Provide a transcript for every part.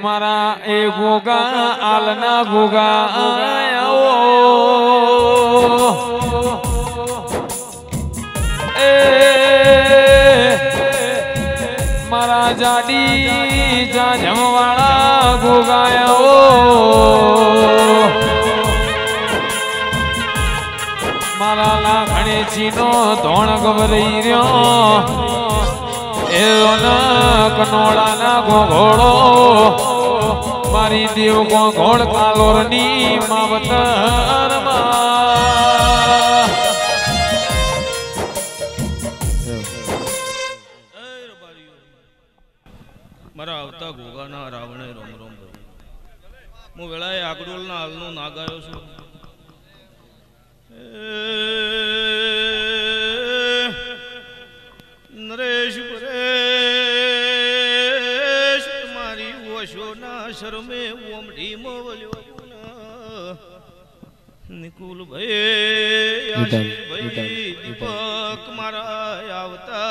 मारा ए गोगा आलना गोगा मारा जाडी जा जमवाड़ा गोगाया मारा लाखणे चीनो धोण गवरई रह्यो एलो न कनोड़ा ना घोड़ो मारी देव को घोड़ कालोरनी मावतर मारा आवता गोगा ना रावण रोम रोम मु वेळाए आगडोल ना हालनो नागायो छुं नरेश परेश तुम्हारी वशो ना शर्मे ओमडी मोवल्यो निकुल भाई दीपक मारा आवता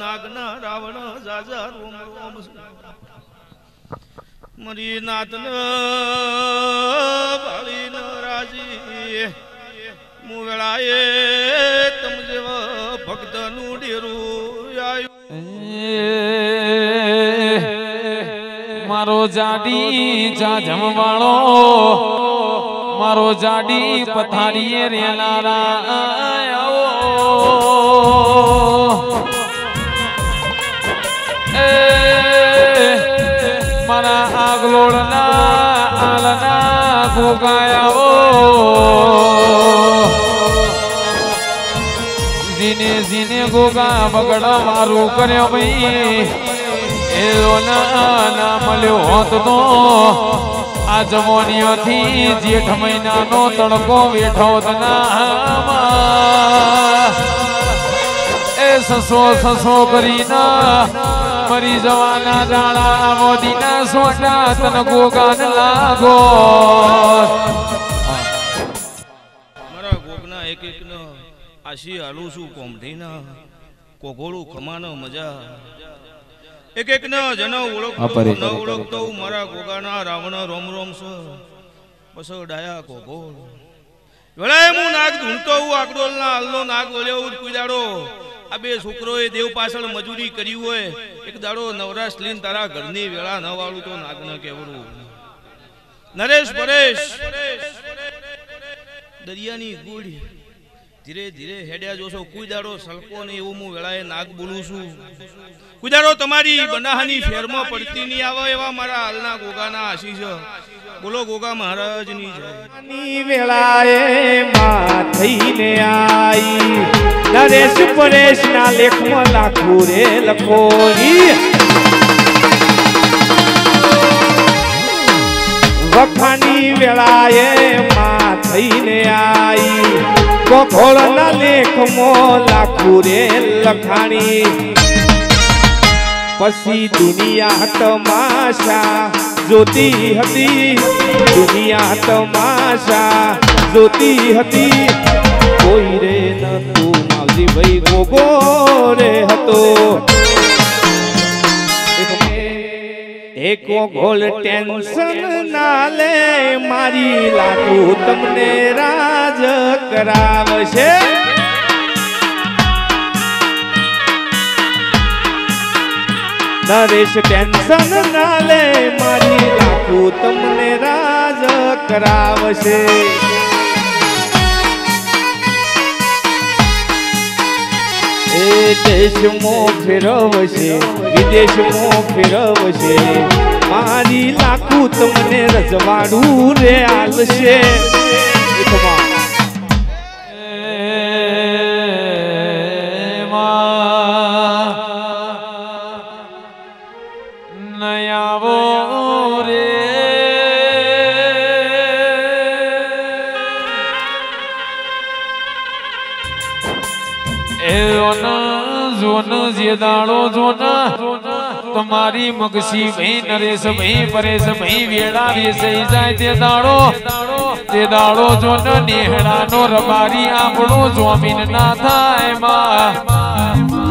नागना रावण जाजा रोम रोम मरी नातन बाली न राजी मुवेळाए तम जेव भक्त नु डेरू आयो मारो जाडी जा जमवाळो मारो जाडी पथारीए रेलारा आयो मारा आगलोड़ना आलना गोगाया जीने जीने गोगा बगड़ा मारू कर्यो भाई एलो ना मल्यो होत तो आ जमोनियो थी जेठ महीना नो तड़को वेठो तना ए ससो ससो करीना मरी जवाना डाला मोदीना सोटा तन गोगान लागो मारा गोगना एक एक न आशी आलू छू कोमधीना कोगोळू खमानो मजा एक एक न जन ओळखतो न ओळखतो मारा गोगाना रावण रोम रोम स बस डाया कोगोळ वेळाए मु नाग ढूंढतो आकड़ोल ना हालनो नाग वळ्यो कुदाड़ो आ बे छोकरोए देव पाछळ मजूरी करी होय एक दाड़ो नवराश लईन तारा घरनी वेळा न वाळू तो नागने केवड़ू नरेश परेश दरियानी गोड़ी धीरे धीरे हेड्या जोशो कुदाड़ो सलको ने एवं मु वेळाए नाग बोलू छुं कुदाड़ो तमारी बनाहानी फेरमा पड़ती नहीं आवे एवा मारा हालना गोगाना आशीष बोलो गोगा महाराज नी जय वेळाए मां थईने आई नरेश परेश ना लेख में लाखू रे लखोरी वखानी वेळाए मां थईने आई कोखोळ ना लेख में लाखू रे लखाणी पसी दुनिया तमाशा जोती हती दुनिया तमाशा जोती हती कोई रे न तू मावजी भाई गोगो रे हतो एक गोल टेंशन ना ले मारी लाखू तमने राज करावशे नरेश टेंशन ना ले मारी लाखू तमने राज करावशे ए देश मो फिरवशे विदेश मो फिरवशे मारी लाखू तमने रजवाड़ू रे आलशे नयावो रे जोन जेदाड़ो जोन तुम्हारी मगसी भाई नरेश भाई परेश भाई वेड़ा रे सही जाए ते दाड़ो जोन नेहड़ा नो रबारी आपड़ो जमीन ना थाए मां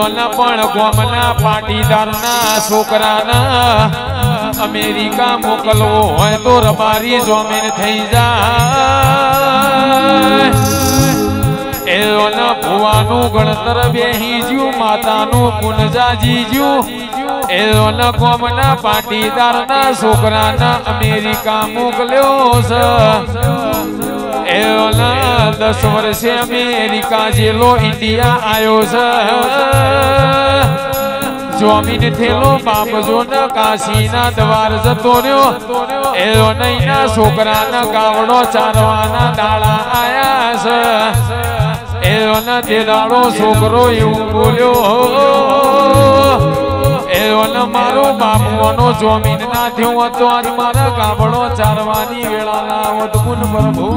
ઓના પણ ગોમના પાટીદારના છોકરાના અમેરિકા મોકલવો હોય તો રબારી જમીન થઈ જાય એઓના ભુવાનું ગણતર બેહી જ્યું માતાનું પુનજાજી જ્યું એઓના ગોમના પાટીદારના છોકરાના અમેરિકા મોકલ્યો છે એઓના 10 વર્ષે અમેરિકા જેલો ઇન્ડિયા આવ્યો છે જમીન થેલો બાપજો ના કાશીના દ્વાર જતો રહ્યો એઓ નૈના છોકરાના ગાવડો ચારવાના દાડા આયા છે એઓના તે દાડો છોકરો એવું બોલ્યો એઓના મારો બાપવાનો જમીન ના થયો હતો આજ મારા ગાવડો ચારવાની વેળા લાવત ગુણ પ્રભુ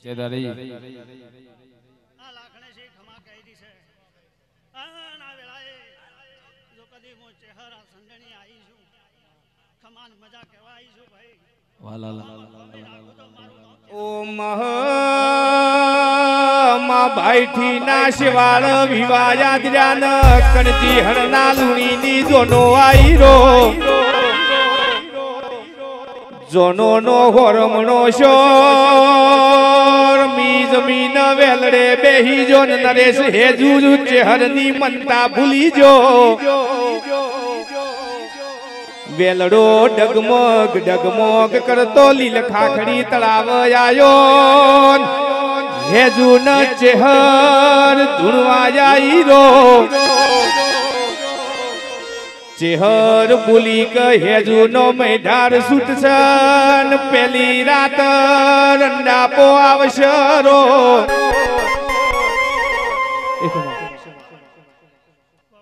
કેદારી આ લાખણે છે ખમા કહી દી છે આ વેળાએ જો કદી મો ચહેરા સંડણી આવી છું ખમાન મજા કહેવા આવી છું ભાઈ ઓ મા ભાઈથી ના શિવાળ વિવાયા દ્રાન કણજી હરના લુણીની જોનો આઈરો જોનો નો હોરમણો શોર મી જમીન વેલડે બેહી જો નરેશ હેજુ ચેહરની મનતા ભૂલી જો વેલડો ડગમગ ડગમગ કરતો લીલ ખાખડી તળાવ આયો હેજુ ન ચેહર ધૂણવા આઈરો ચેહર ભૂલી કે હેજુ નો મેઢાર સુટસન પેલી રાત રંડાપો આવશરો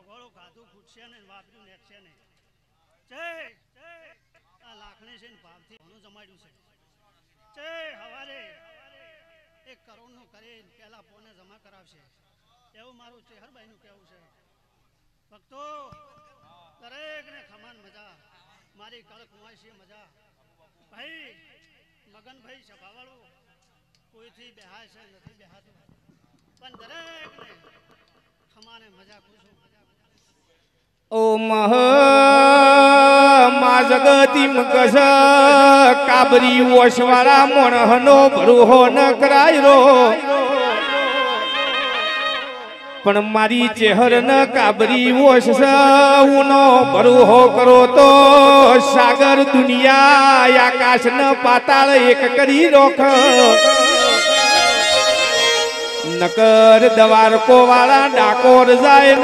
ગોળો ખાધું ફૂટશે ને વાપર્યું નેકશે ને જય આ લાખણે છે ને ભાવથી ઘણું જમાડ્યું છે જય હવારે 1 કરોડનું કરે પેલા પોને જમા કરાવશે એવું મારું ચેહરબાઈનું કહેવું છે ભક્તો દરેકને ખમાન મજા મારી કળક મુઆશી મજા ભાઈ મગનભાઈ સભાવાળો કોઈથી બેહાય છે નથી બેહાતું પણ દરેકને ખમાને મજા પૂછું ઓ મા જગતી મકસ કાબરી ઓશવાળા મોણહનો ભરૂહો ન કરાયરો પણ મારી ચેહર ન કાબરી ઓશ ઉનો ભરૂહો કરો તો સાગર દુનિયા આકાશ ન પાતાળ એક કરી રોખ નકર દવારકો વાળા ડાકોર જાય ન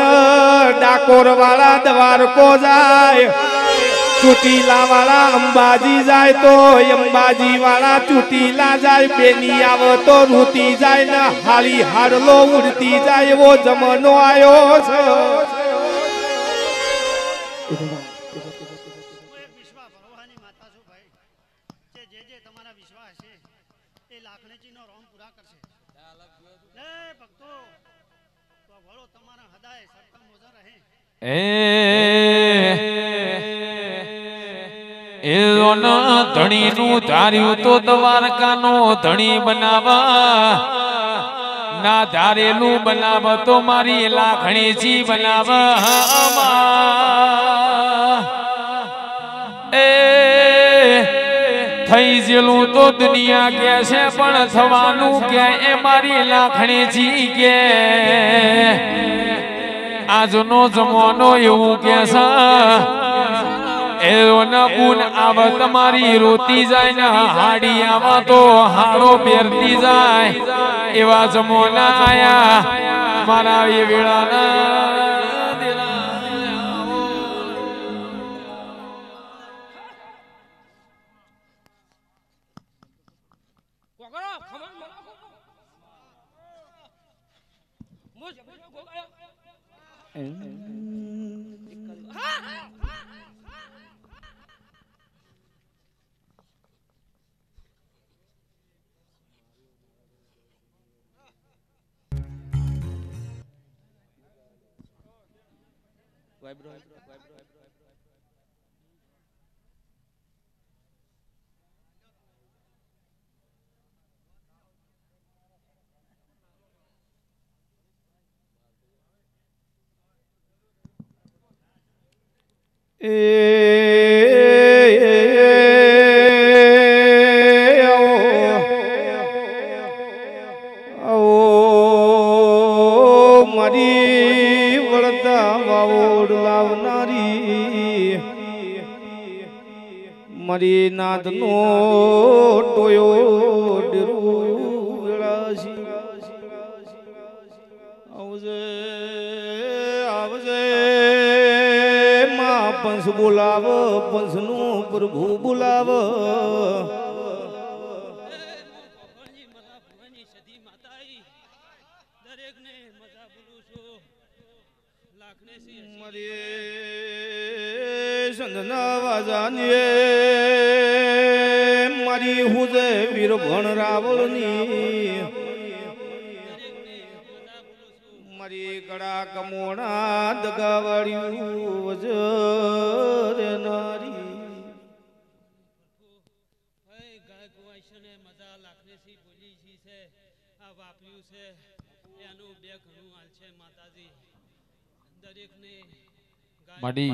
ડાકોર વાળા દવારકો જાય ચૂટીલા વાળા અંબાજી જાય તો અંબાજી વાળા ચૂટીલા જાય બેની આવે તો રૂતી જાય ને હાલી હાડલો ઉડતી જાય એવો જમાનો આવ્યો છે વિશ્વા ભગવાનની માતા છું ભાઈ જે તમારા વિશ્વાસ છે એ લાખણેજીનો રોમ પૂરા કરશે લે ભક્તો તો ભળો તમારા હદાય સરખા મોજા રહે એલોના ધણીનું ધાર્યું તો દ્વારકાનો ધણી બનાવા ના ધારેલું બનાવ તો મારી લાખણીજી બનાવા એ થઈ જેલું તો દુનિયા કે છે પણ થવાનું કે એ મારી લાખણીજી કે આજનો જમાનો એવું કે છે એનો ગુણ આવ તમારી રોતી જાય ને હાડી આવા તો હાડો પહેરતી જાય એવા જમોના આયા મારા એ વેળાના મારી વળતા વાવોડ લાવનારી મારી નાદ નો ટોયો ડેરું વેળાસી આવજે આવજે માં પંસ બોલાવ પંસ નું પ્રભુ બોલાવ સંધના વાજાની મારી હુજે વીર ભણ રાવળની મારી ગળા કમોણા દગાવાળ્યું વજર નારી મડી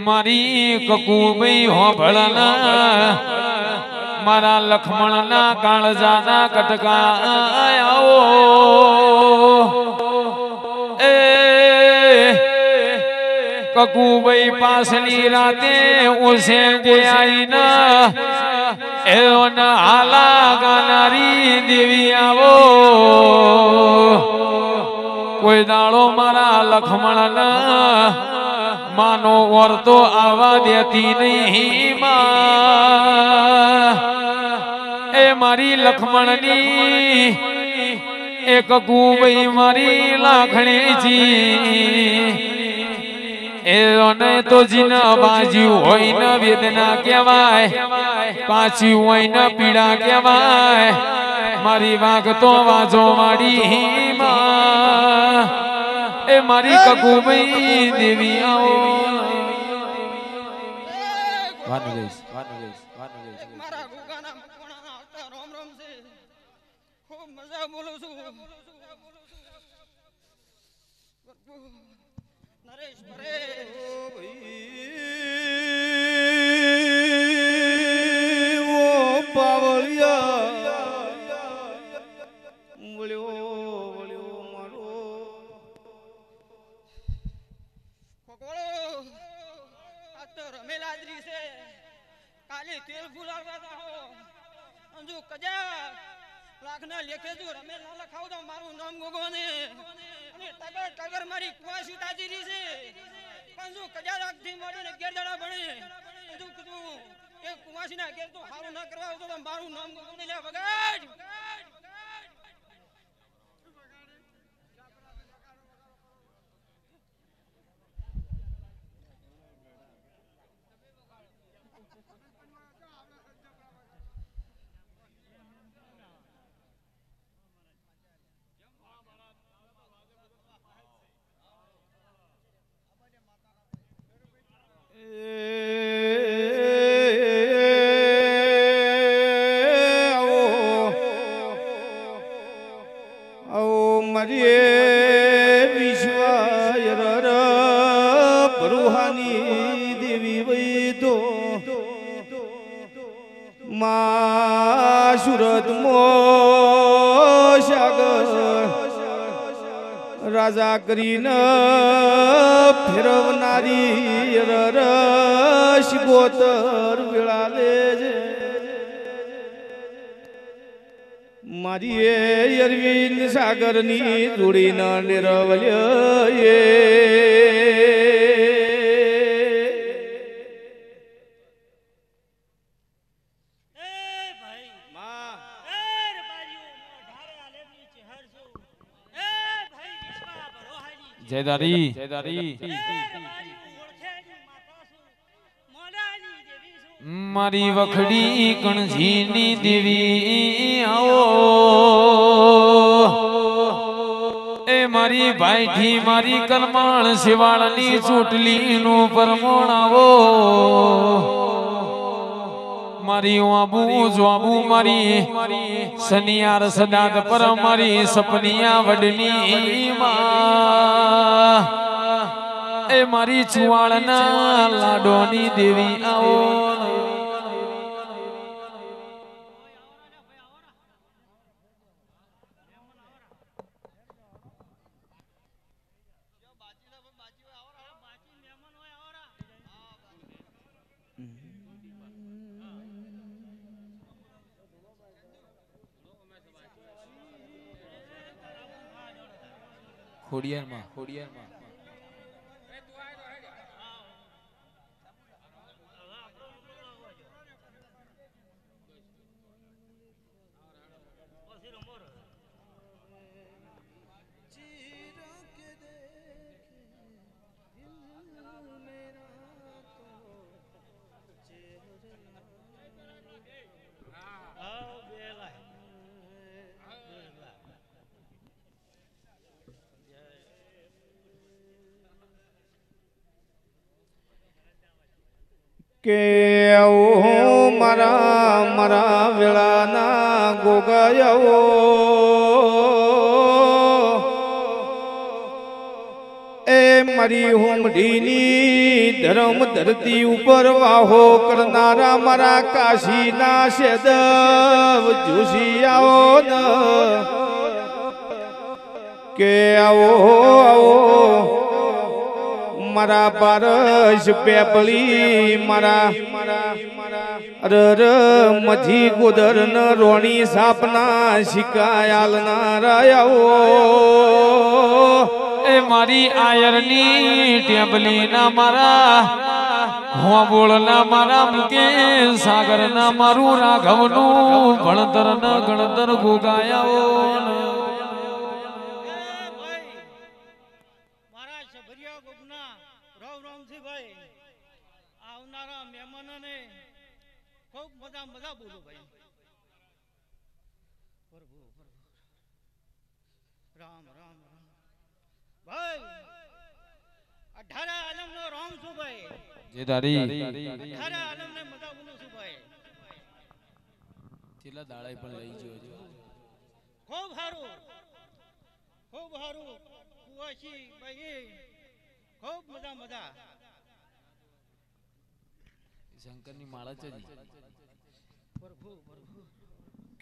મારી કકુભાઈ હોભળના મારા લખમણના કાળજાના કટકા આવો એ કકુભાઈ પાસની રાતે ઉસે જે આઈના એઓના હાલા ગાનારી દેવી આવો કોઈ દાડો મારા લખમણના માનો વર્તો આવા દેતી નહીં એ મારી લખમણની એક કુભાઈ મારી લાખણી જી એઓને તો જીના બાજ્યું હોય ને વેદના કહેવાય પાછી હોય ને પીડા કહેવાય મારી વાગ તો વાજો માડી એ મારી કકુભાઈ દેવી આવો મારા ગુગાના મકવાણા આવતા રોમ રોમ છે ખૂબ મજા બોલું છું નરેશ પરે ઓ પાવળિયા વળ્યો મારો કોકોળો આ તો રમેલાદરી છે કાલે તેલ ગુલાડવા હો અંજુ કજા લાખના લેખે જો રમે ના લખાવ તો મારું નામ ગોગો ને અને ટગર ટગર મારી કુવાસી તાજીરી છે અંજુ કજા રાખથી મોડીને ગેરદડા બને અંજુ કીધું એ કુવાસીના ગેર તો હારું ના કરવા આવતો તો મારું નામ ગોગો ને લે વગાડ રાજા કરીને ફેરવનારી રસ ગોતર વેળા લેજે મારી અરવિંદ સાગરની જોડીના નિરવલ્ય જયદારી મારી વખડી કણજીની દેવી આવો એ મારી ભાઈથી મારી કલમાણ શિવાળની ચૂંટલી નું પરમોણ આવો મારી આબુ જોબુ મારી સનિયાર સદાત પર મારી સપનિયા વડની માં એ મારી ચુવાળના લાડોની દેવી આવો ખોડિયારમાં કે મારા મારા વેળાના ગોગાયો એ મારી હોમઢીની ધર્મ ધરતી ઉપર વાહો કરનારા મારા કાશીના સેદવ જોશી આવો ને કે આવો આવો મારા પારસ પેપલી મારા મજી ગોદર ન રોણી સાપના શિકાયાલ ના રાયાઓ એ મારી આયરની ટેબલી ના મારા હોબોળ ના મારા મુકે સાગર ના મારું રાઘવનું ભણતર ન ગણતર ગોગાયાઓ શંકરની માળા છે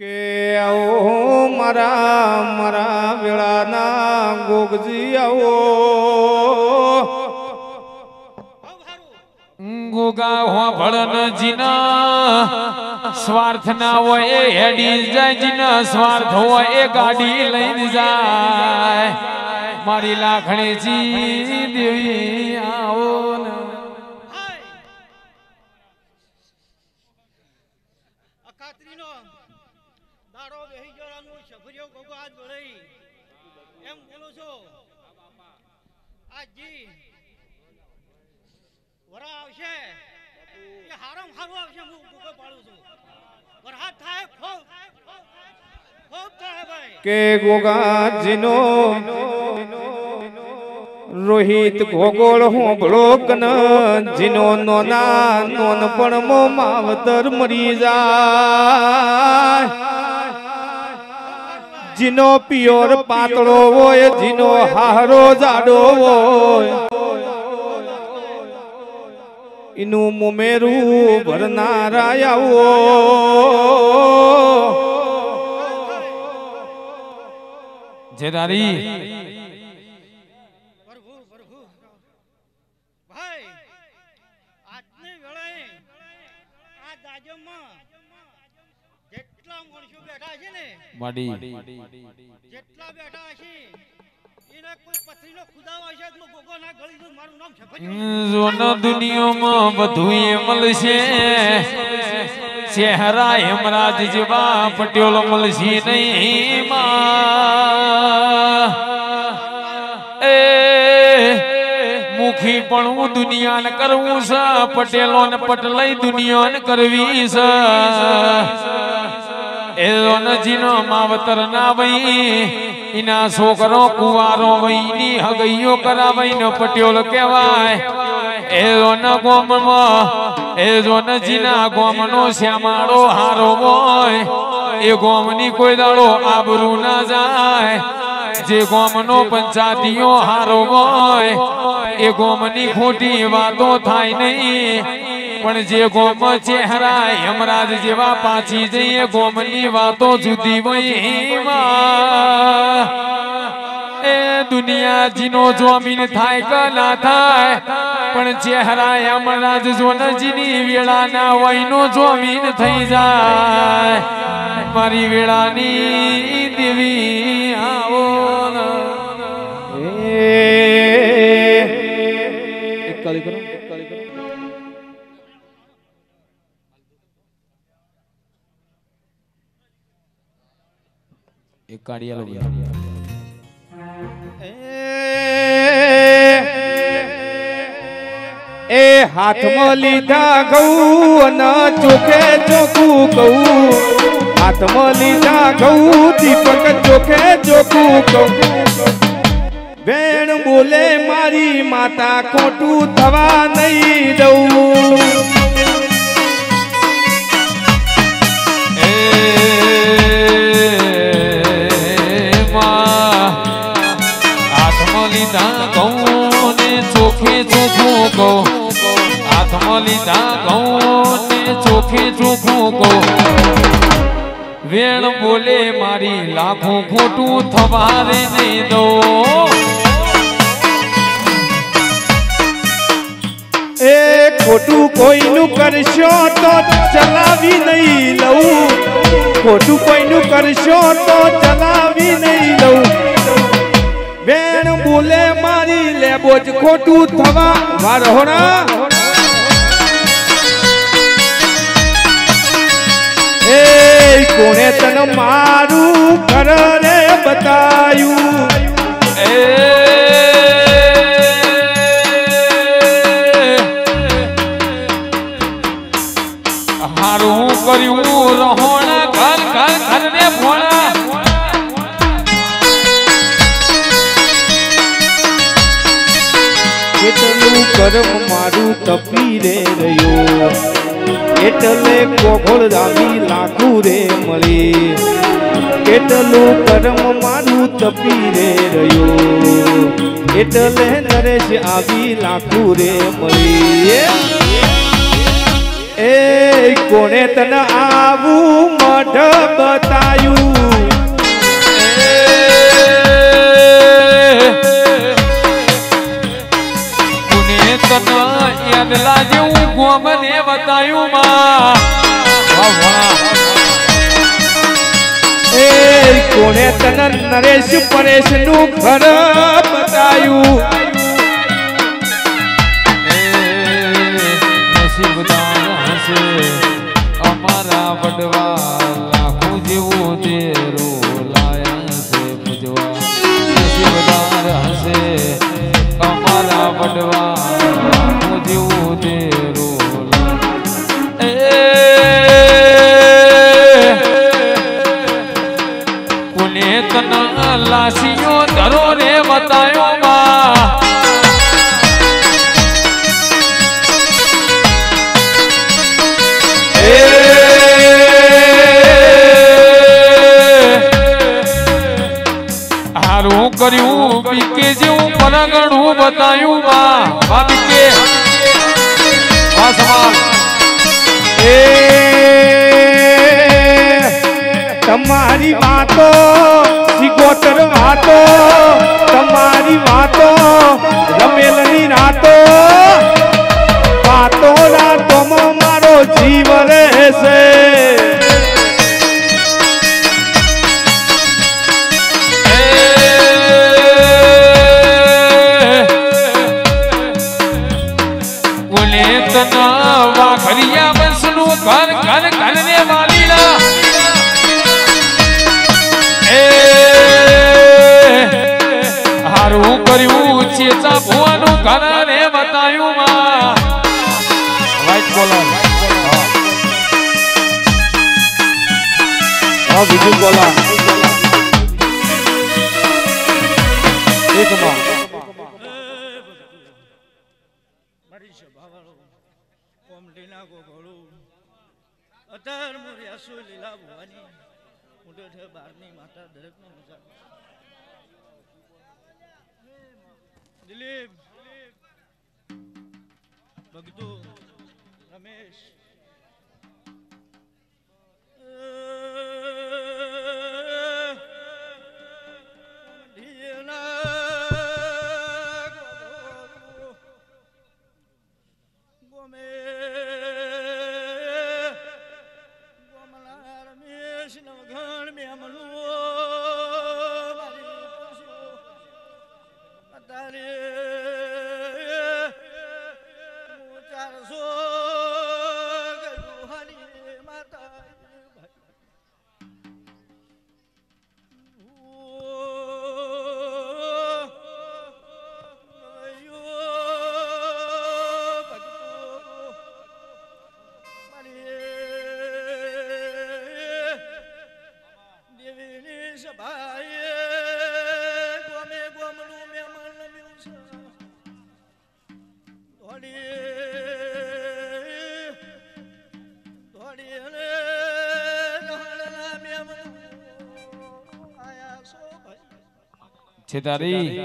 કે આવો મારા મારા વેળાના ગોગજી આવો ગોગા હો ભળન જીના સ્વાર્થ ના હોય એ હેડી જાય જીના સ્વાર્થ હોય એ ગાડી લઈને જાય મારી લાખણી જી દેવી આવો કે ગોગાજીનો રોહિત ગોગોળ હોંભળો કન જીનો નોના નોનપણમાં માવતર મરી જાય જીનો પિયોર પાતળો હોય જીનો હારો જાડો હોય એનું મોમેરું ભરનારા આવો જેદારી માડી જેટલા બેઠા છે એને કોઈ પથરીનો ખુદાવા છે તો ગોગો ના ગળી દઉં મારું નામ છે જોના દુનિયામાં બધુંય મળશે ચહેરા હેમરાજ જેવા પટેલ મળશે નહીં માં એ મુખ દેખી પણ હું દુનિયાને કરવું છે પટેલો ને પટલાઈ દુનિયાને કરવી છે એનો નજીનો માવતર ના વઈ ઇના છોકરો કુવારો વઈની હગઈયો કરાવઈ ને પટેલ કહેવાય એનો ન ગોમમાં એનો નજીના ગોમનો શ્યામાળો હારો હોય એ ગોમની કોઈ દાડો આબરૂ ના જાય જે ગોમનો પંચાયતીઓ હારો હોય એ ગોમની ખોટી વાતો થાય નહીં પણ જે ગોમ ચહેરા યમરાજ જેવા પાછી જઈએ ગોમની વાતો જુદી હોય એ દુનિયા જીનો જમીન થાય કે ના થાય પણ ચહેરા યમરાજ જોનજીની વેળા ના હોય નો જમીન થઈ જાય મારી વેળાની દેવી આવો એક કાઢિયા એ હાથમાં લીધા ઘઉં અને ચોખે ચોખ્ખું કહું હાથમાં લીધા ઘઉં દીપક ચોખે ચોખ્ખું કહું બેન બોલે મારી માતા ખોટું થવા નહીં દઉં હાથમાં લીધા ઘઉં ને ચોખે ચોખ્ખું કહું હાથમાં લીધા ઘઉં ને ચોખે ચોખ્ખું કહું વેણ બોલે મારી લાખો ખોટું થવારે નહીં દો એ ખોટું કોઈનું કરશો તો ચલાવી નહીં લઉં ખોટું કોઈનું કરશો તો ચલાવી નહીં લઉં બેન બોલે મારી લેબો જ ખોટું થવા વારહોણા એ કોણે તને મારું ઘર રે બતાયું એ હારું કર્યું રહોણા ઘર ઘર ઘર ને ભોળા કેટલું કર્મ મારું તપી રે રહ્યો એટલે કોગોળ રાવી લાખું રે મળી કેટલું કર્મ મારું તપી રે રહ્યો એટલે નરેશ આવી લાખું રે મળી એ કોણે તને આવું મઢ બતાયું યાદલા જેવું ગોમને બતાયું માં એ કોણે તને નરેશ પરેશ નું ઘર બતાયું નસીબદાર હશે અમારા વડવા લાખો જેવો દેરો લાયા છે પૂજવા નસીબદાર હશે અમારા વડવા લાસીઓ ધરો રે બતાયો માં હારું કર્યું બીકે જેવું પરગણું બતાયું માં બીકે વાસમાલ તમારી વાતો સિગોતર વાતો તમારી વાતો રમેલની રાતો વાતો રાતોમાં મારો જીવ રહેશે બોલે તના વાઘરિયા બંસનું ઘર ઘર ઘર ને વાલીલા હારું કર્યું ચેતા ભુવાનું ઘર ને બતાયું માં વ્હાઈટ કોલર હા બીજું બોલા એકમાં મારી સભાવાળો કોમડીના ગોગોળું અતાર મોર્યા સુ લીલા ભવાની ઉડે છે બારની માતા દરેકનો મજા દિલીપ ભગતુ રમેશ છેતારી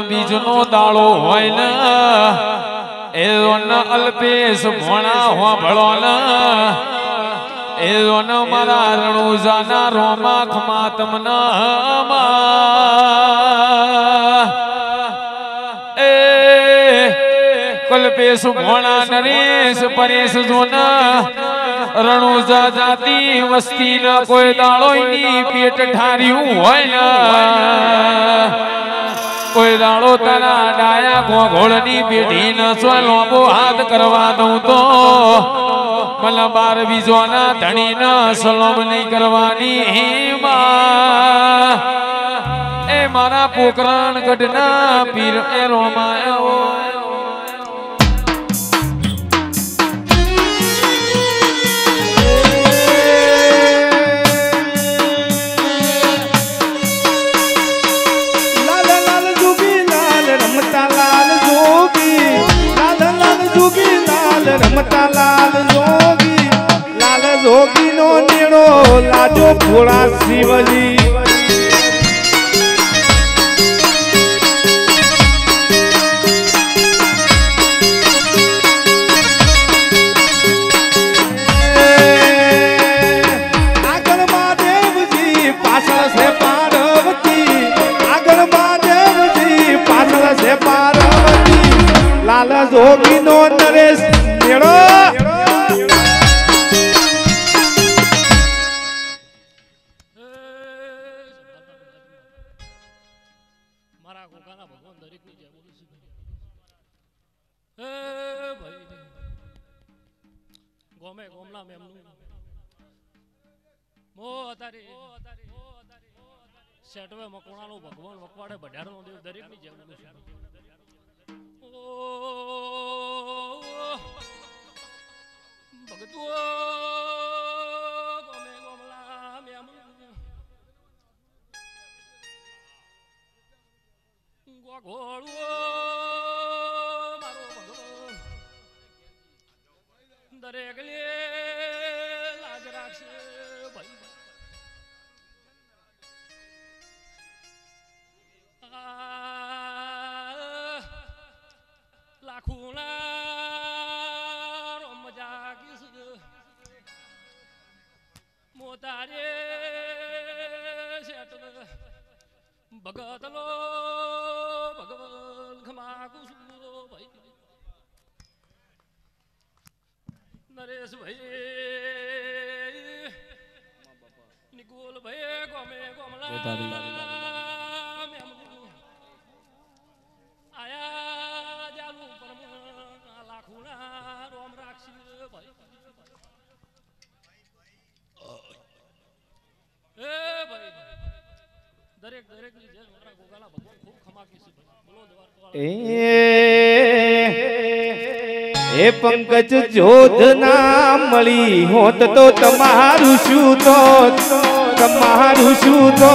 બીજનો દાળો હોય ને એનો ન અલ્પેશ ભોણા હોભળો ને એનો ન મારા રણુજાના રોમાખ માતમના એ કલ્પેશ ભોણા નરેશ પરેશ જોના રણુજા જાતિ વસ્તી ન કોઈ દાળો ની પેટ ઠાર્યું હોય ને કોઈ દાડો તારા ડાયા ગોઘોળની પેઢી ન લોબો હાથ કરવા દઉં તો મને બાર બીજોના ધણી ન સલોમ નહીં કરવાની એ મારા પોકરાણ ગઢના પીર એ રોમાયો રમતા લાલ જોગી લાલ જોગી નો નેડો લાજો ભોળા શિવજી આગળ મહાદેવજી પાછળ છે પાર્વતી આગળ મહાદેવજી પાછળ છે પાર્વતી લાલ જોગી નો નરેશ મારા ગોગાના ભગવાન દરેક ની જય બોલું છું ભાઈ ગોમે ગોમલા મેમનું મો અતારે સેટવે મકોણાનો ભગવાન વકવાડે બઢારનો દેવ દરેક ની જય બોલું છું ભગતો ગોમે ગોમલા મેમનું ગોળવો મારો ભગવાન દરેક લે લાજ રાખશે ભાઈ લાખુના રોમ જાગીશ મોતારે શેટ ભગત લો ભગવાન ખમા કુસુમો ભાઈ નરેશ ભાઈ નિકોલ ભાઈ ગમે ગમલા આયા જાલુ પરમ લાખુના રોમ રાખશી ભાઈ એ ભાઈ દરેક ની જે મારા ગોગાલા ભગવાન ખૂબ ખમા કીસી ભાઈ બોલો એ પંકજ જોધ ના મળી હોત તો તમારું શું તો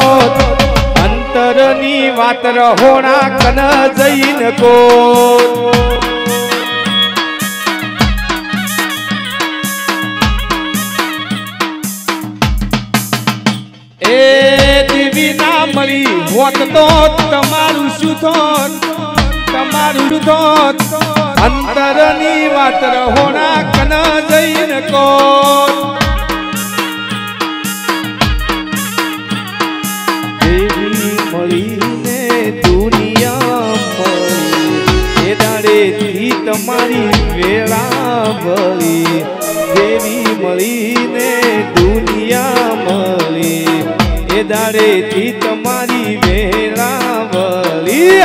અંતરની વાત રહોણા કન જઈન કો એ દેવી ના મળી હોત તો તમારું શું થોત અંતરની વાત રહોણા કન જઈન કો દેવી મળીને દુનિયા મળી એ દાડેથી તમારી વેળા ભળી દેવી મળીને દુનિયા મળી એ દાડેથી તમારી વેળા ભળી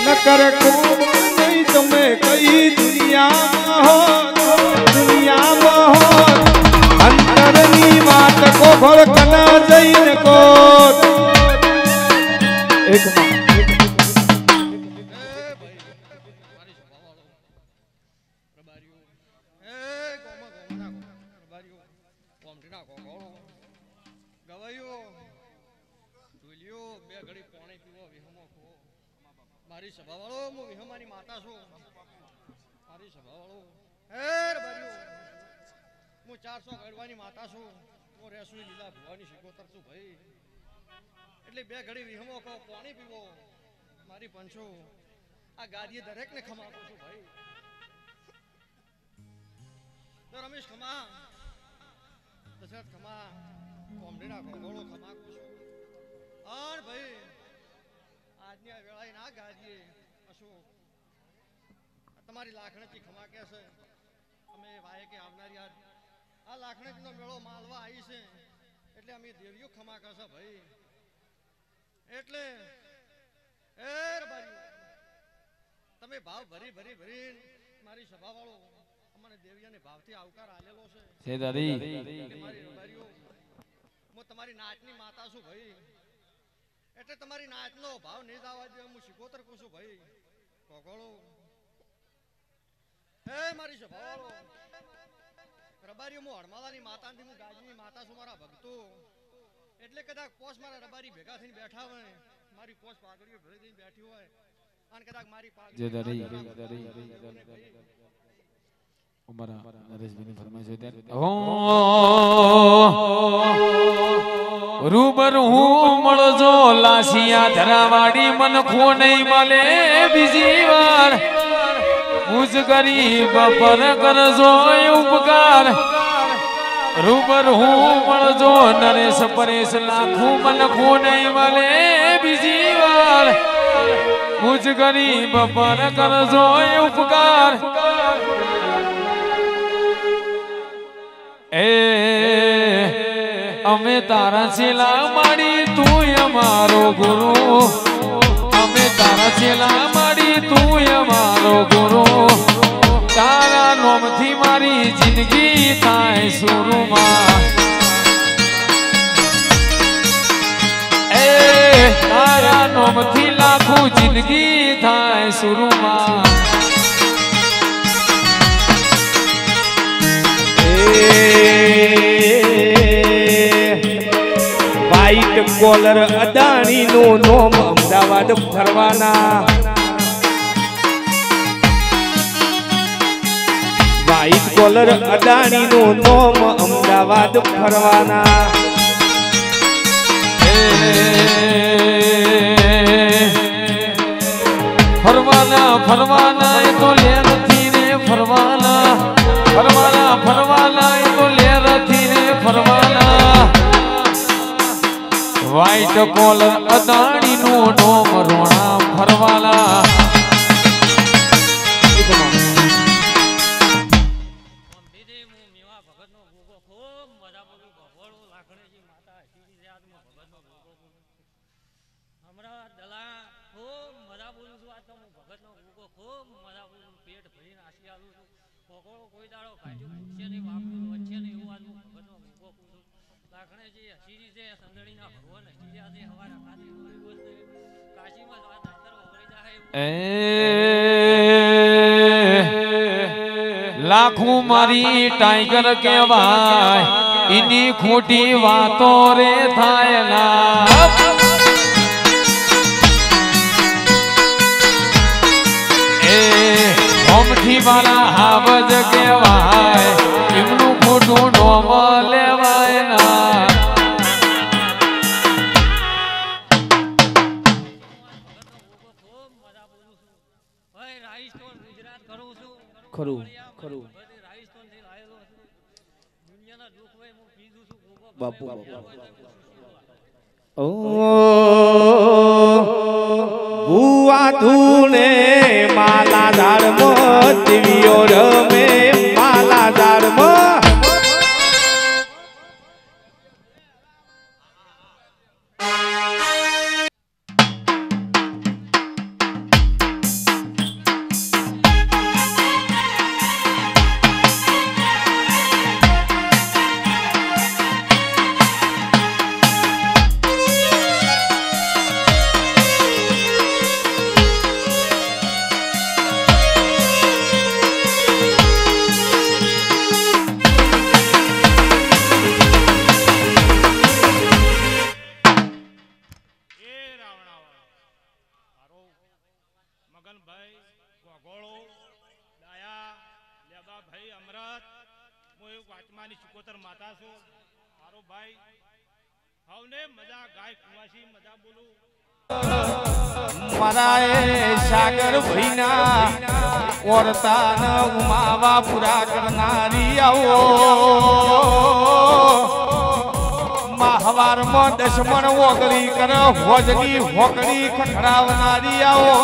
નકર કોઈ તમે કઈ દુનિયામાં હો અંતરની વાત કોખળ કન જઈન કો એક મારી સભાવાળો હું વિહમાની માતા છું મારી સભાવાળો હેર બારીઓ હું 400 ગડવાની માતા છું હું રેસુઈ લીલા ભુવાની શિકોતર છું ભાઈ એટલે બે ઘડી વિહમો કહો પાણી પીવો મારી પંચો આ ગાદીએ દરેકને ખમાતો છું ભાઈ તો રમેશ ખમા દશરથ ખમા કોમડીના ગોળો ખમા છું આણ ભાઈ આજની આ વેળાએ ના ગાજીએ અશોક તમારી લાખણજી ખમા કે છે અમે વાય કે આવનારી આ લાખણજીનો મેળો માલવા આવી છે એટલે અમે દેવીઓ ખમા કરશે ભાઈ એટલે એર બારી તમે ભાવ ભરી મારી સભા વાળો અમને દેવીયાને ભાવથી આવકાર આલેલો છે દાદી મારી રબારીઓ હું તમારી નાચની માતા છું ભાઈ એટલે તમારી નાચનો ભાવ નહીં જવા દે હું શિકોતર કહું છું ભાઈ કોગળો હે મારી સભાવાળો રબારીઓ હું હડમાલાની માતાની હું ગાજની માતા છું મારા ભક્તો એટલે કદાચ પોસ મારા રબારી ભેગા થઈને બેઠા હોય મારી પોસ પાઘડીઓ ભરી દઈને બેઠી હોય અને કદાચ મારી પાઘડી રૂબર હું મળજો લાસિયા ધરાવાડી મન ખો નહીં મળે બીજી વાર મુજ ગરીબ પર કરજો ઉપકાર રૂબર હું મળજો નરેશ પરેશ લાખું મન ખો નહીં મળે બીજી વાર મુજ ગરીબ પર કરજો ઉપકાર એ અમે તારા છેલા માડી તું અમારો ગુરુ અમે તારા છેલા માડી તું અમારો ગુરુ તારા નોમથી મારી જિંદગી થાય સુરુમાં એ તારા નોમથી લાખું જિંદગી થાય સુરુમાં વ્હાઈટ કોલર અદાણી નું નોમ અમદાવાદ ફરવાના વ્હાઈટ કોલર અદાણી નું નોમ અમદાવાદ ફરવાના ફરવાના એ તો લેરથી રે ફરવાના ફરવાના એ તો લેરથી રે ફરવાના વાય વ્હાઈટ કોલર અદાણી નું નોમ રોણા ફરવાલા દીદી હું મેવા ભગતનો ગોગો ખૂબ મજા બોલું ભગવાડું લાખણીજી માતા હસીજી યાદમાં ભગતનો ગોગો બોલું હમણાં દલા ખૂબ મજા બોલું છું આ તો હું ભગતનો ગોગો ખૂબ મજા બોલું પેટ ભરીને આશી આલું છું ભગોળો કોઈ દાડો કાઢ્યું પૂછશે નહીં વાપરું વચ્ચે નહીં એવું આજ હું ભગતનો ગોગો બોલું લાખણીજી હસીજી છે સંદડીના ભગવાન હસીજી આજે હવારે ખાતી કાશીમાં વાત અંતર વળી જાય લાખું મારી ટાઈગર કહેવાય એની ખોટી વાતો રે થાય ના એ હોમથી વાળા હાવજ કહેવાય એમનું ખોટું નોમ લેવાય ના ખરું ખરું બાપુ ઓ ભુવા ધૂને માલા ઝાડમાં દેવીઓ રમે માલા ઝાડમાં મગનભાઈ ગોગોળો ડાયા લેબાભાઈ અમરત હું એક વાચમાની ચુકોતર માતા છું મારો ભાઈ હવને મજા ગાય કુવાસી મજા બોલું મારા એ સાગર ભઈના ઓરતાન ઉમાવા પૂરા કરનારી આવો હવારમાં દશમન ઓગળી કર હોજની હોકડી ખખડાવનારી આવો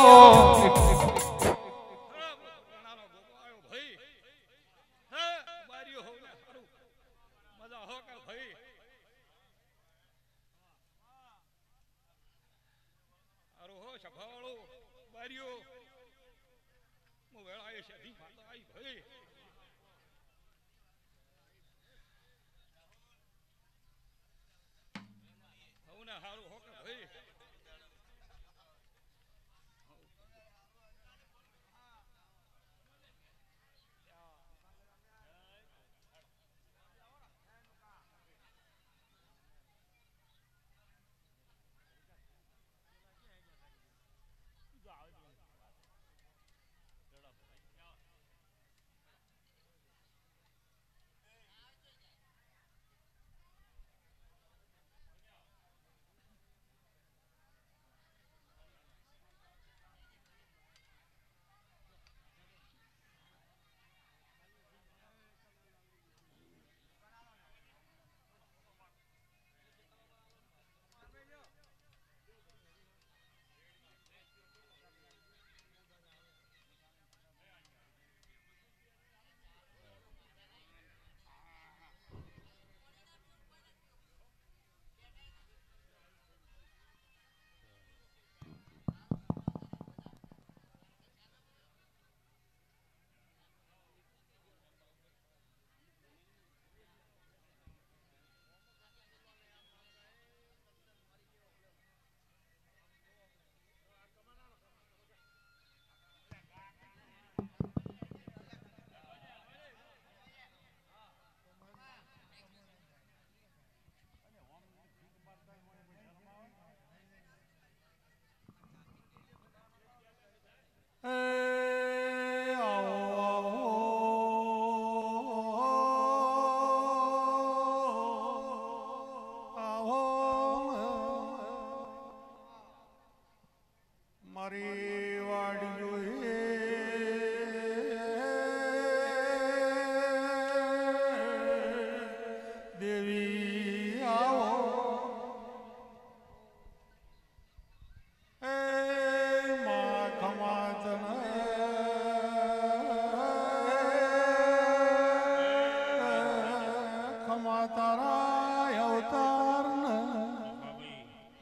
માં તારા અવતાર ને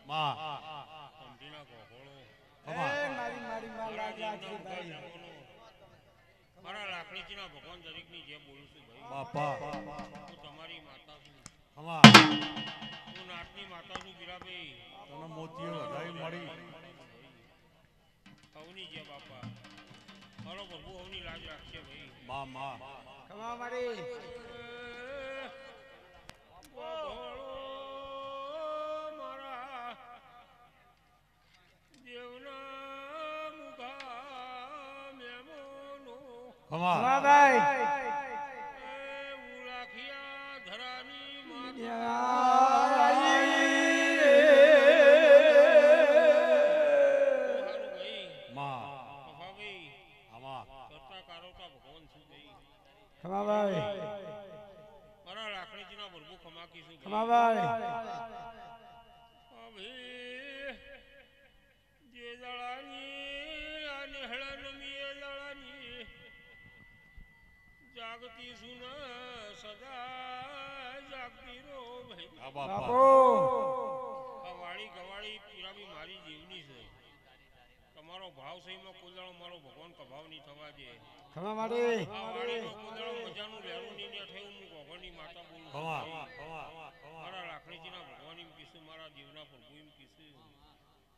માં સમજીના ગોગોળો મારા લાકડીજીના ભગવાન દરેકની જે બોલું છું ભાઈ બાપા હું તમારી માતા છું હમા હું નાટની માતા છું વીરાભાઈ તને મોતીઓ વધાઈ મળી હવની જે બાપા મારો પ્રભુ હવની લાજ રાખશે ભાઈ માં માં ખમા મારી મારા દેવના મુખા મેમોનો હમા ભાઈ ઉલાખિયા ધરાની માં ભાઈ હમા કરતા કારોતા ભગવાન છું ભાઈ ખમા ભાઈ મારા લાકડીજીના પ્રભુ ખમા કીશું ખમા ભાઈ જે દળાની અને હળનમી એ દળાની જાગતી સુન સદા જાગતી રો ભાઈ આ બાપા બાપો આ વાળી ગવાળી પીરામી મારી જીવની છે તમારો ભાવ સહીમાં કુલદાળો મારો ભગવાન કભાવ નહીં થવા દે ખમા મારી આ વાળીનો કુલદાળો મજાનું લેરું નહીં ને થયું હું ગોગળની માતા બોલું છું હમા ભાઈ. હમા મારા લાકડીજીના ભગવાન એમ કીધું મારા દેવના પ્રભુ એમ કીધું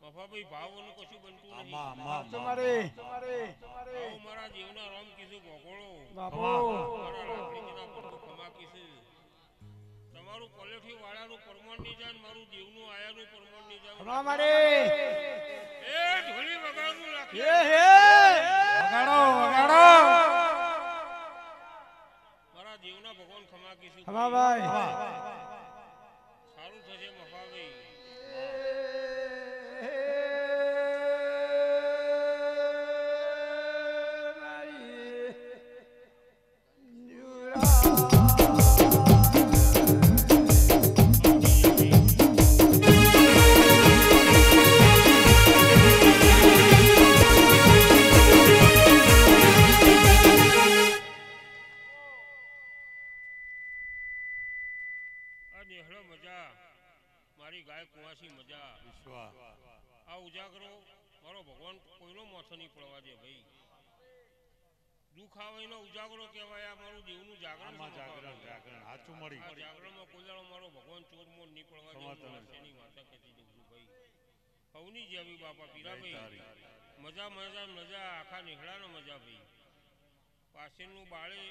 મફાભાઈ ભાવોનું કશું બનતું નહીં માં માં તમારી ભાવ મારા દેવના રામ કીધું ગોગોળો બાપો મારા લાકડીજીના પ્રભુ ખમા કીધું તમારું કોલેઠી વાળાનું પરમાણ નહીં જાય ને મારું દેવનું આયાનું પરમાણ નહીં જાય ખમા મારી એ ઢોલી વગાડનું લાખી હે હે વગાડો વગાડો મારા દેવના ભગવાન ખમા કીધું ખમા ભાઈ સારું થશે મફાભાઈ નેહળો મજા મારી ગાય કુવાસી મજા વિશ્વા આ ઉજાગરો મારો ભગવાન કોઈનો માથો નહીં પડવા દે ભાઈ દુઃખ આવે એનો ઉજાગરો કહેવાય આ મારું દેવનું જાગરણ આમાં છે જાગરણ જાગરણ હાચું મળી આ જાગરણમાં કોઈ દાડો મારો ભગવાન ચોર મોર નહીં પડવા દે સમાધાન. હું વાસેની માતા કહેતી જઉં છું ભાઈ હવની જેવી બાપા જય પીરાભાઈ તારી. મજા મજા મજા આખા નેહળાનો મજા ભાઈ પાછળનું બાળે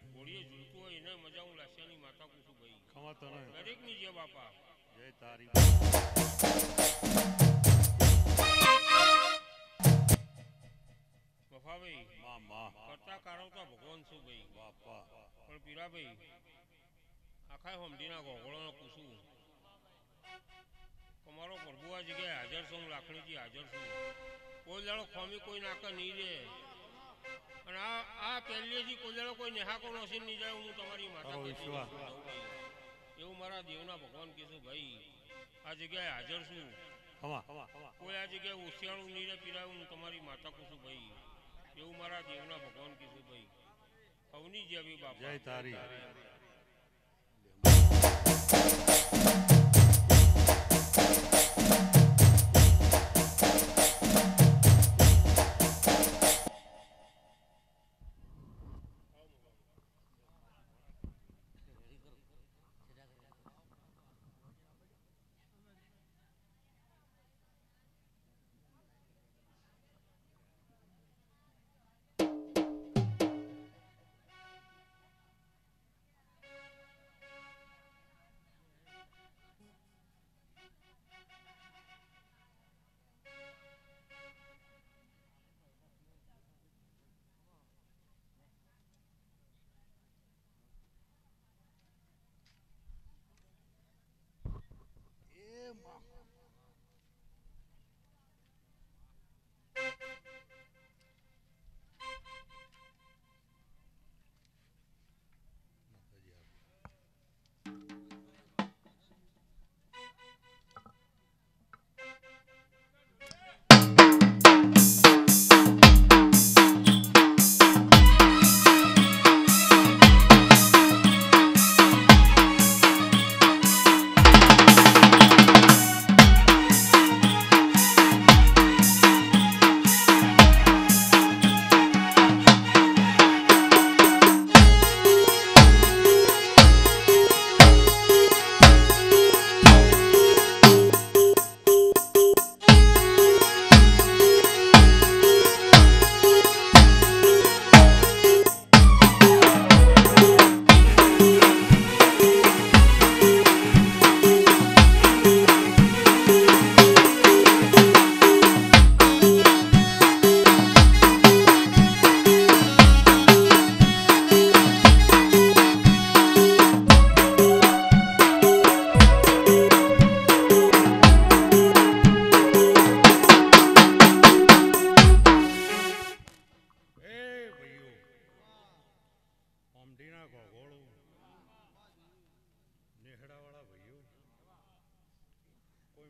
ઘોડીએ ઝૂલતું હોય એને મજા હું લાસ્યાની માતા કહું છું ભાઈ ખમા તને દરેકની જે બાપા જય તારી વફાભાઈ માં માં કરતા કારવતા ભગવાન છું ભાઈ બાપા પણ પીરાભાઈ આખા હમડીના ગોગળોનો પૂછું તમારો પ્રભુ આ જગ્યાએ હાજર છું હું લાખણીથી હાજર છું કોઈ દાડો ખોમી કોઈ નાકે નહીં રે અને આ પહેલેથી કોઈ દાડો કોઈ નેહાકો નસીન નહીં જાય હું તમારી માતા તારો કહેતી વિશ્વાસ. જાઉં છું ભાઈ. એવું મારા દેવના ભગવાન કીધું ભાઈ આ જગ્યાએ હાજર છું ખમા કોઈ આ જગ્યાએ ઓશિયાળું નહીં રે પીરાવું હું તમારી માતા કહું છું ભાઈ એવું મારા દેવના ભગવાન કીધું ભાઈ અવની જેવી બાપા જય તારી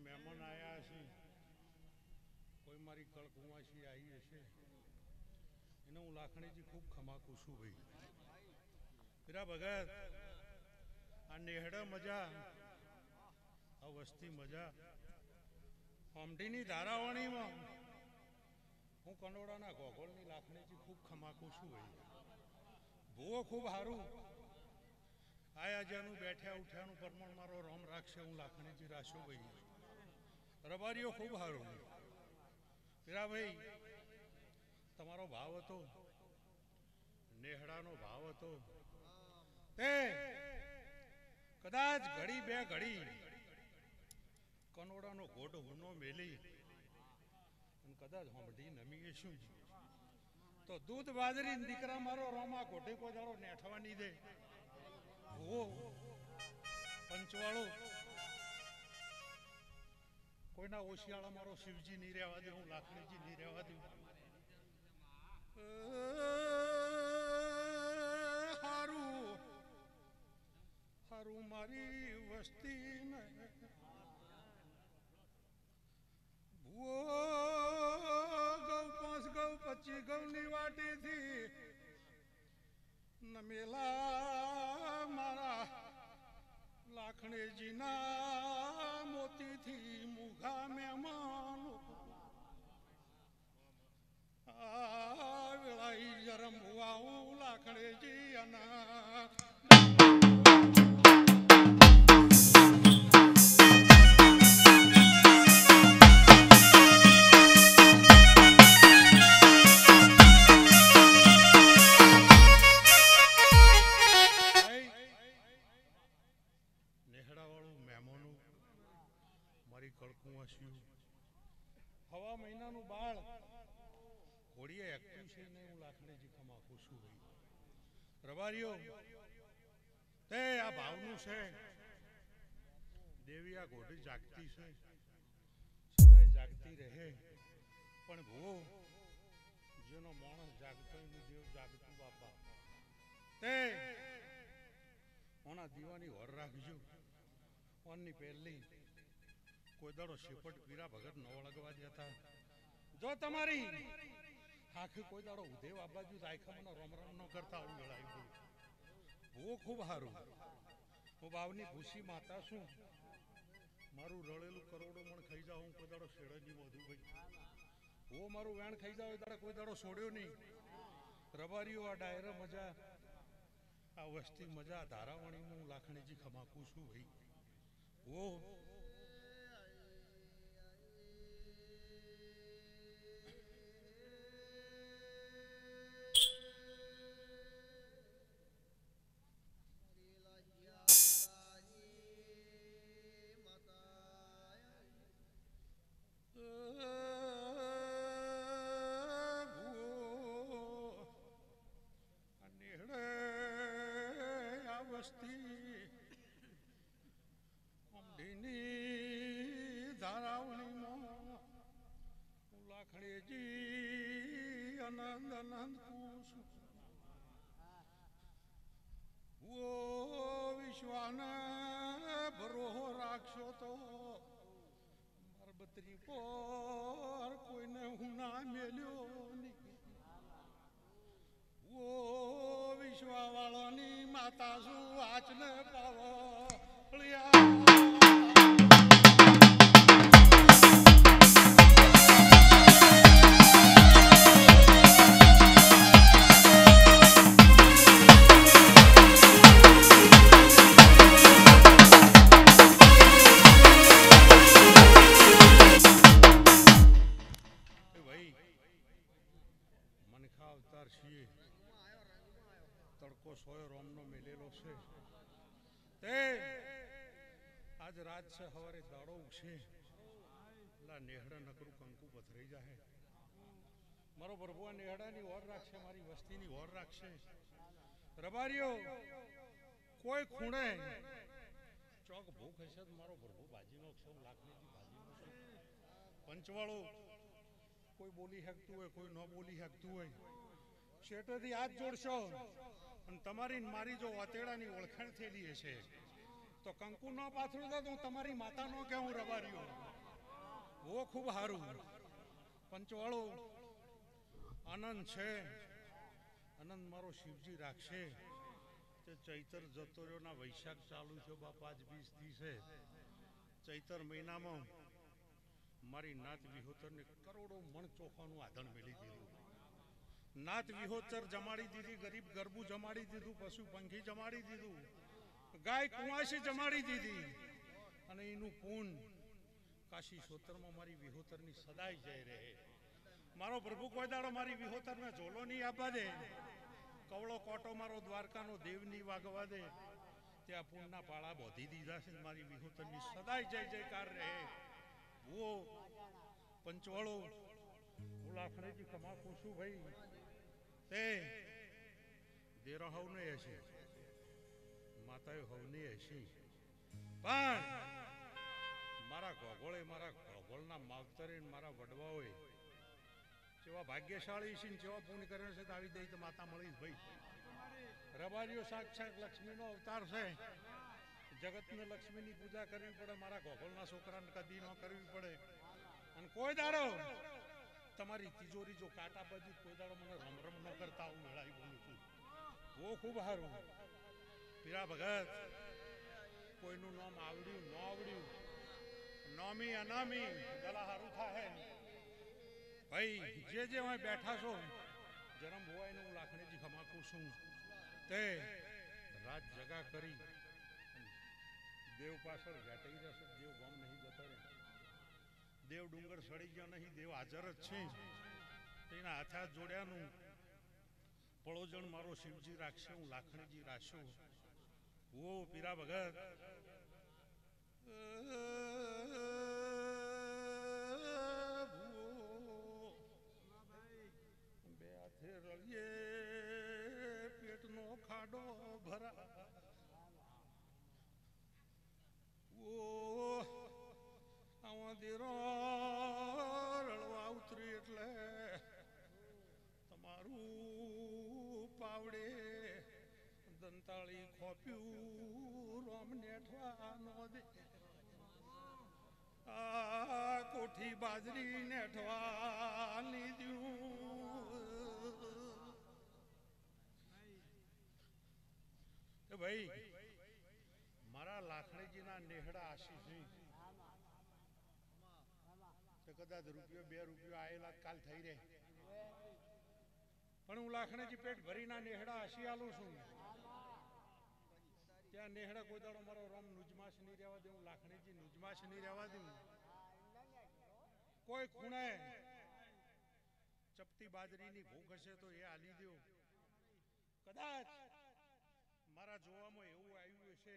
કોઈ મહેમાન આવ્યા હશે, કોઈ મારી કળકુંવાસી આવી હશે, એને હું લાખણીજી ખૂબ ખમાકું છું ભાઈ. હીરા ભગત, આ નેહડા મજા, આ વસ્તી મજા, ઓમટીની ધારાવાણીમાં હું કંડોળાના ગોગોળની લાખણીજી ખૂબ ખમાકું છું ભાઈ. ભૂવો ખૂબ સારું, આયા જ્યાંનું બેઠ્યા ઉઠ્યાનું પરમાણ મારો રોમ રાખશે, હું લાખણીજી રાશો ભાઈ. રબારીઓ ખૂબ સારું. હીરાભાઈ, તમારો ભાવ હતો, નેહડાનો ભાવ હતો, તે કદાચ ઘડી બે ઘડી કનોડાનો ગોઢ હુનો મેલી અને કદાચ હોંભડી નમી શું તો દૂધ બાજરી દીકરા મારો રોમા ગોઢે કોઈ દાડો નેઠવા નહીં દે. પંચવાળો કોઈના ઓશિયાળા મારો શિવજી નહીં રહેવા દે, હું લાખણીજી નહીં રહેવા દઉં. હારું હારું મારી વસ્તી ને ગૌ 5 ગૌ 25 ગૌની વાટીથી નમેલા મારા લાખણીજીના મોતીથી મુઘા મહેમાનો આ વેળાઈ જરમ આવું લાખણીજી અના હવા મહિનાનું બાળ હોળીએ એક્ટિવ છે ને હું લાખણીજી ખમાકું છું. રબારીઓ તે આ ભાવનું છે, દેવી આ ઘોડી જાગતી છે, સદાય જાગતી રહે. પણ ભૂવો જેનો માણસ જાગતો એનું દેવ જાગતું બાપા. તે ઓના દીવાની વર રાખજો. ઓનની પહેલી કોઈ દાડો શેપટ પીરા ભગત ન વળગવા દેતા. જો તમારી આખી કોઈ દાડો ઉદેવ આ બાજુ રાયખા રોમ રોમ ન કરતા આવું લડાઈ. ભૂવો ખૂબ સારું. હું બાવની ભૂસી માતા છું. મારું રળેલું કરોડો મણ ખાઈ જાઉં, હું કોઈ દાડો શેડજી વધુ ભાઈ. ભૂવો મારું વેણ ખાઈ જાવ દાડે કોઈ દાડો છોડ્યો નહીં. રબારીઓ આ ડાયરો મજા, આ વસ્તી મજા, ધારાવાણીમાં હું લાખણીજી ખમાકું છું ભાઈ. ભૂવો આનંદ આનંદ પૂછું. ઓ વિશ્વાને ભરોહો રાખશો તો બરબતરી પર કોઈને હું ના મેલ્યો નહીં. ઓ વિશ્વાવાળાની માતા શું વાચને પાવો તડકો સોય રોમનો મેલેલો છે. તે આજ રાત છે, સવારે દાડો ઉગશે, પેલા નેહડા નકરું કંકુ પથરાઈ જાય. મારો પ્રભુ નેહડાની ઓર રાખશે, મારી વસ્તીની ઓર રાખશે. રબારીઓ કોઈ ખૂણે ચોક ભૂખ હશે તો મારો પ્રભુ ભાજીનો છે, લાખણીજી ભાજીનો છે. પંચવાળો કોઈ બોલી શકતું હોય, કોઈ ન બોલી શકતું હોય, શેઠેથી હાથ જોડશો અને તમારી મારી જો વાતેડાની ઓળખાણ થયેલી હશે તો કંકુ ન પાથરું તો હું તમારી માતા નો કે હું રબાર્યો વો ખૂબ સારું પંચવાળો આનંદ છે આનંદ મારો શિવજી રાખશે તે ચૈતર જતો રહ્યો ના વૈશાખ ચાલુ છે બાપા જ 20 દિવસે ચૈતર મહિનામાં મારી નાત વિહોતરને કરોડો મણ ચોખાનું આધણ મેલી દીધું નાત વિહોતર જમાડી દીધી ગરીબ ગરબું જમાડી દીધું પશુ પંખી જમાડી દીધું ગાય કુંવાસી જમાડી દીધી અને એનું પૂન કાશી સોતરમાં મારી વિહોતરની સદાય જઈ રહે મારો પ્રભુ કોઈ દાડો મારી વિહોતરને ઝોલો નહીં આપવા દે કવળો કોટો મારો દ્વારકાનો દેવની વાગવા દે ત્યાં પૂનના પાળા બોધી દીધા છે મારી વિહોતરની સદાય જય જયકાર રહે वो पंचवाड़ो लाखने की कमा खुशू भाई ते देरा हवने ऐसी माता हवने ऐसी पण मारा गोगोळे मारा गोगोळना मावतरे मारा वडवाओए जेवा भाग्यशाળી છે જેવા પૂન કરે છે તો આવી દઈ તો માતા મળી ભાઈ રબારીઓ સાક્ષાત લક્ષ્મીનો અવતાર છે જગતને લક્ષ્મીની પૂજા કરવી પડે મારા ગોગોળના છોકરાને કદી ન કરવી પડે અને કોઈ દાડો તમારી તિજોરી જો કાટા બાજુ કોઈ દાડો મને રમ ન કરતા હું મેળાવી બોલું છું બહુ ખૂબ સારું પીરા ભગત કોઈનું નામ આવડ્યું ન આવડ્યું નામી અનામી ગલા સારું થાય ભાઈ જે જે અહીં બેઠા છો જન્મ હોય ને હું લાખણીજી ખમાકું છું તે રાત જગા કરી દેવ પાછળ ઘાટી રહેશે દેવ ગામ નહીં જતો રે દેવ ડુંગર સડી ગયો નહીં દેવ હાજર જ છે તેના હાથે હાથ જોડ્યાનું પળોજણ મારો શિવજી રાખશે હું લાખણીજી રાખશું ઓ પીરા ભગત બે હાથે રળીએ પેટનો ખાડો ભરા આવા દેરો રળવા ઉતરી એટલે તમારું પાવડે દંતાળી ખોપ્યું રોમ નેઠવા નો દે આ કોઠી બાજરી નેઠવા લીધું ભાઈ મારા લાખણીજીના નેહડા આશીષ તો કદાચ રૂપિયો 2 રૂપિયો આયેલા કાલ થઈ રહે પણ હું લાખણીજી પેટ ભરીના નેહડા આશી આલું છું ત્યાં નેહડા કોઈ દાડો મારો રોમ નુજમાશ નહીં રહેવા દે હું લાખણીજી નુજમાશ નહીં રહેવા દઉં કોઈ ખૂણે ચપટી બાજરીની ભૂખ હશે તો એ આલી દો કદાચ મારા જોવામાં એવું આવ્યું હશે